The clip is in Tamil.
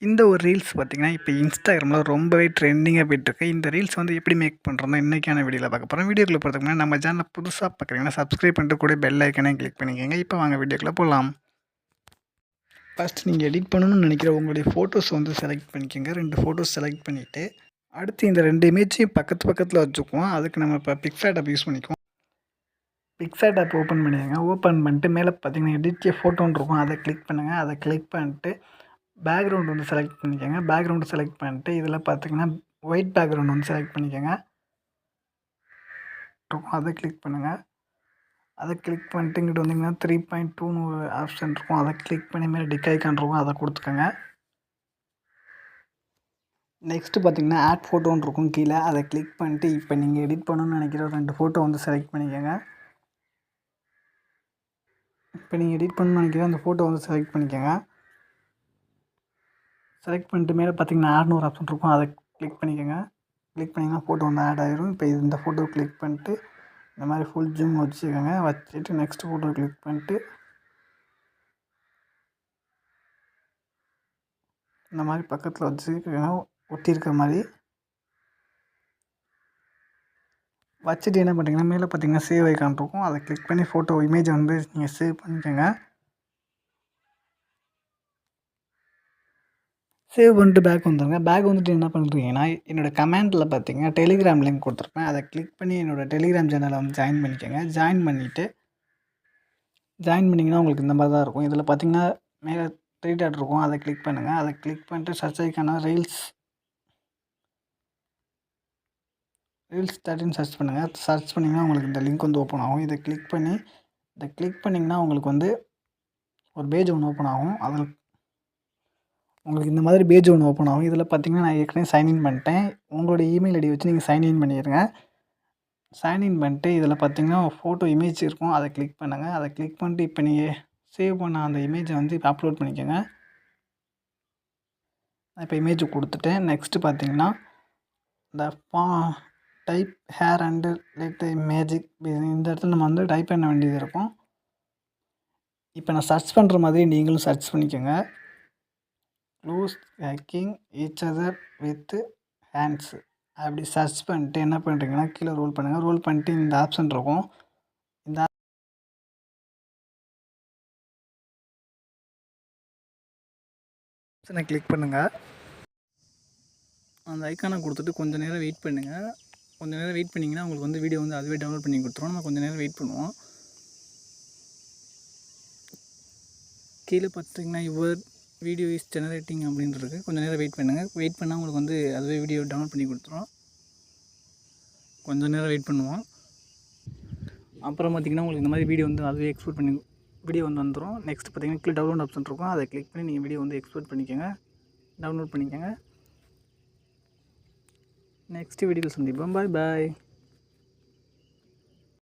இந்த ஒரு ரீல்ஸ் பார்த்தீங்கன்னா, இப்போ இன்ஸ்டாகிராமில ரொம்பவே ட்ரெண்டிங்கா போயிட்டுருக்கு. இந்த ரீல்ஸ் வந்து எப்படி மேக் பண்ணுறோம்னா, இன்னைக்கான வீடியோல பார்க்க போறோம். வீடியோக்குள்ள போறதுக்கு முன்னாடி நம்ம சேனல புதுசா பார்க்குறீங்கன்னா, சப்ஸ்கிரைப் பண்ணிட்டு கூட பெல் ஐகானையும் கிளிக் பண்ணிக்கங்க. இப்போ வாங்க வீடியோக்குள்ள போலாம். ஃபர்ஸ்ட் நீங்க எடிட் பண்ணணும்னு நினைக்கிற உங்களுடைய ஃபோட்டோஸ் வந்து செலக்ட் பண்ணிக்கங்க. 2 ஃபோட்டோஸ் செலக்ட் பண்ணிட்டு, அடுத்து இந்த 2 இமேஜையும் பக்கத்து பக்கத்துல வச்சுக்குவோம். அதுக்கு நம்ம இப்போ பிக்சார்ட் ஆப் யூஸ் பண்ணிக்குவோம். பிக்சார்ட் ஆப் ஓப்பன் பண்ணிக்கங்க. ஓப்பன் பண்ணிட்டு மேலே பார்த்தீங்கன்னா, எடிட் எ ஃபோட்டோன்னு இருக்கும். அதை கிளிக் பண்ணுங்க. அதை கிளிக் பண்ணிட்டு பேக்ரவுண்ட் வந்து செலக்ட் பண்ணிக்கோங்க. பேக்ரவுண்டு செலக்ட் பண்ணிட்டு இதில் பார்த்தீங்கன்னா ஒயிட் பேக்ரவுண்ட் வந்து செலக்ட் பண்ணிக்கோங்க. அதை கிளிக் பண்ணுங்கள். அதை கிளிக் பண்ணிட்டு இங்கிட்டு வந்தீங்கன்னா 3.2ன்னு ஒரு ஆப்ஷன் இருக்கும். அதை கிளிக் பண்ணி மேலே டிக் ஐக்கான் இருக்கும். அதை கொடுத்துக்கோங்க. நெக்ஸ்ட்டு பார்த்தீங்கன்னா ஆட் ஃபோட்டோன்னு இருக்கும் கீழே. அதை கிளிக் பண்ணிட்டு இப்போ நீங்கள் எடிட் பண்ணணும்னு நினைக்கிற 2 ஃபோட்டோ வந்து செலக்ட் பண்ணிக்கோங்க. இப்போ நீங்கள் எடிட் பண்ணணும்னு நினைக்கிற அந்த ஃபோட்டோ வந்து செலக்ட் பண்ணிக்கோங்க. செலக்ட் பண்ணிட்டு மேலே பார்த்தீங்கன்னா ஆட்னு ஒரு ஆப்ஷன் இருக்கும். அதை கிளிக் பண்ணிக்கோங்க. கிளிக் பண்ணிங்கன்னா ஃபோட்டோ வந்து ஆட் ஆயிரும். இப்போ இந்த ஃபோட்டோ கிளிக் பண்ணிட்டு இந்த மாதிரி ஃபுல் ஜூம் வச்சுக்கோங்க. வச்சுட்டு நெக்ஸ்ட் ஃபோட்டோ கிளிக் பண்ணிட்டு இந்த மாதிரி பக்கத்தில் வச்சுக்கோங்க. ஒட்டியிருக்கிற மாதிரி வச்சுட்டு என்ன பண்ணுறீங்கன்னா மேலே பார்த்தீங்கன்னா சேவ் ஐக்கான் இருக்கும். அதை கிளிக் பண்ணி ஃபோட்டோ இமேஜை வந்து நீங்கள் சேவ் பண்ணிக்கோங்க. சேவ் பண்ணிட்டு பேக் வந்துடுங்க. பேக் வந்துட்டு என்ன பண்ணுறீங்கன்னா என்னோடய கமெண்டில் பார்த்தீங்கன்னா டெலிகிராம் லிங்க் கொடுத்துருப்பேன். அதை கிளிக் பண்ணி என்னோடய டெலிகிராம் சேனலை வந்து ஜாயின் பண்ணிக்கோங்க. ஜாயின் பண்ணிங்கன்னா உங்களுக்கு இந்த மாதிரி தான் இருக்கும். இதில் பார்த்தீங்கன்னா மேலே 3 டாட் இருக்கும். அதை கிளிக் பண்ணுங்கள். அதை கிளிக் பண்ணிட்டு சர்ச் ஐக்கான ரீல்ஸ் 13 சர்ச் பண்ணுங்கள். சர்ச் பண்ணிங்கன்னா உங்களுக்கு இந்த லிங்க் வந்து ஓப்பன் ஆகும். இதை கிளிக் பண்ணிங்கன்னா உங்களுக்கு வந்து ஒரு பேஜ் ஒன்று ஓப்பன் ஆகும். அதில் உங்களுக்கு இந்த மாதிரி பேஜ் ஒன்று ஓப்பன் ஆகும். இதில் பார்த்தீங்கன்னா நான் ஏற்கனவே சைன்இன் பண்ணிட்டேன். உங்களுடைய இமெயில் ஐடி வச்சு நீங்கள் சைன்இன் பண்ணிடுங்க. சைன்இன் பண்ணிட்டு இதில் பார்த்தீங்கன்னா ஃபோட்டோ இமேஜ் இருக்கும். அதை கிளிக் பண்ணுங்கள். அதை கிளிக் பண்ணிட்டு இப்போ நீங்கள் சேவ் பண்ண அந்த இமேஜை வந்து இப்போ அப்லோட் பண்ணிக்கோங்க. நான் இப்போ இமேஜ் கொடுத்துட்டேன். நெக்ஸ்ட்டு பார்த்தீங்கன்னா இந்த type hair and let magic இந்த இடத்துல நம்ம வந்து டைப் பண்ண வேண்டியது இருக்கும். இப்போ நான் சர்ச் பண்ணுற மாதிரி நீங்களும் சர்ச் பண்ணிக்கோங்க. Loose hooking each other with hands அப்படி சர்ச் பண்ணிட்டு என்ன பண்ணுறீங்கன்னா கீழே ரோல் பண்ணுங்கள். ரோல் பண்ணிட்டு இந்த ஆப்ஷன் இருக்கும். இந்த ஆப்ஷனை கிளிக் பண்ணுங்கள். அந்த ஐக்கானை கொடுத்துட்டு கொஞ்சம் நேரம் வெயிட் பண்ணுங்கள். கொஞ்சம் நேரம் வெயிட் பண்ணிங்கன்னா உங்களுக்கு வந்து வீடியோ வந்து அதுவே டவுன்லோட் பண்ணி கொடுத்துரும். நம்ம கொஞ்சம் நேரம் வெயிட் பண்ணுவோம். கீழே பார்த்தீங்கன்னா யுவர் வீடியோ இஸ் ஜெனரேட்டிங் அப்படின்றது. கொஞ்சம் நேரம் வெயிட் பண்ணுங்கள். வெயிட் பண்ணால் உங்களுக்கு வந்து அதுவே வீடியோ டவுன்லோட் பண்ணி கொடுத்துரும். கொஞ்சம் நேரம் வெயிட் பண்ணுவோம். அப்புறம் பார்த்திங்கன்னா உங்களுக்கு இந்த மாதிரி வீடியோ வந்து அதுவே எக்ஸ்போர்ட் பண்ணி வீடியோ வந்து வந்துடும். நெக்ஸ்ட் பார்த்திங்கன்னா கீழே டவுன்லோட் ஆப்ஷன் இருக்கும். அதை கிளிக் பண்ணி நீங்கள் வீடியோ வந்து எக்ஸ்போர்ட் பண்ணிக்கோங்க, டவுன்லோட் பண்ணிக்கோங்க. நெக்ஸ்ட் வீடியோவில் சந்திப்போம். பாய் பாய்.